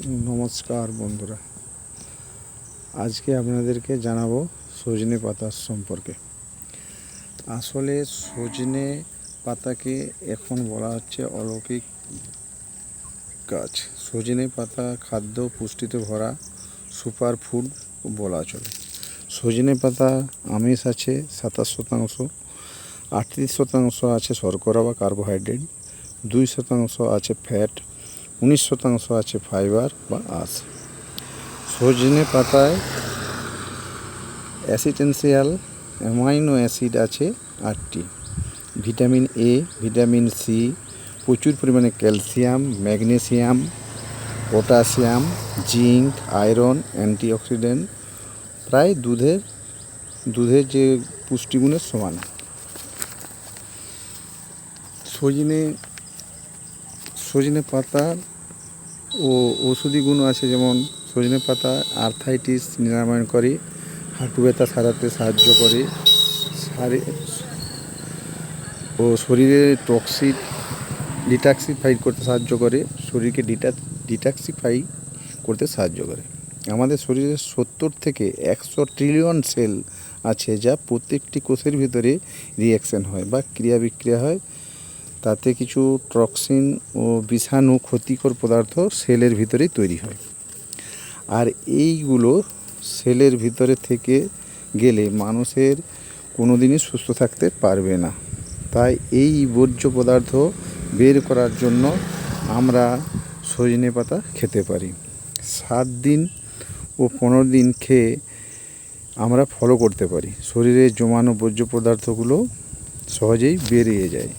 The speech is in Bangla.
নমস্কার বন্ধুরা, আজকে আপনাদেরকে জানাবো সজনে পাতার সম্পর্কে। আসলে সজনে পাতাকে এখন বলা হচ্ছে অলৌকিক গাছ। সজনে পাতা খাদ্য পুষ্টিতে ভরা সুপার ফুড বলা চলে। সজনে পাতা আমিষ আছে 27%, 38% আছে শর্করা বা কার্বোহাইড্রেট, 2% আছে ফ্যাট, 19% আছে ফাইবার বা আঁশ। সজনে পাতায় এসেনশিয়াল অ্যামাইনো অ্যাসিড আছে 8টি, ভিটামিন এ, ভিটামিন সি, প্রচুর পরিমাণে calcium, magnesium, potassium, zinc, iron, antioxidant, প্রায় দুধের যে পুষ্টিগুণের সমান। সজনে পাতার ঔষধি গুণ আছে, যেমন সজনে পাতা আর্থ্রাইটিস নিরাময় করে, হাঁটু ব্যথা সারাতে সাহায্য করে, ও শরীরে টক্সিন ডিটক্সিফাই করতে সাহায্য করে, শরীরকে ডিটক্সিফাই করতে সাহায্য করে। আমাদের শরীরে 70 থেকে 100 ট্রিলিয়ন সেল আছে, যা প্রত্যেকটি কোষের ভিতরে রিঅ্যাকশন হয় বা ক্রিয়া বিক্রিয়া হয়। তাতে কিছু টক্সিন ও বিষাণু ক্ষতিকর পদার্থ সেলের ভিতরেই তৈরি হয়, আর এইগুলো সেলের ভিতরে থেকে গেলে মানুষের কোনো দিনই সুস্থ থাকতে পারবে না। তাই এই বর্জ্য পদার্থ বের করার জন্য আমরা সজনে পাতা খেতে পারি। 7 দিন ও 15 দিন খেয়ে আমরা ফলো করতে পারি। শরীরে জমানো বর্জ্য পদার্থগুলো সহজেই বেরিয়ে যায়।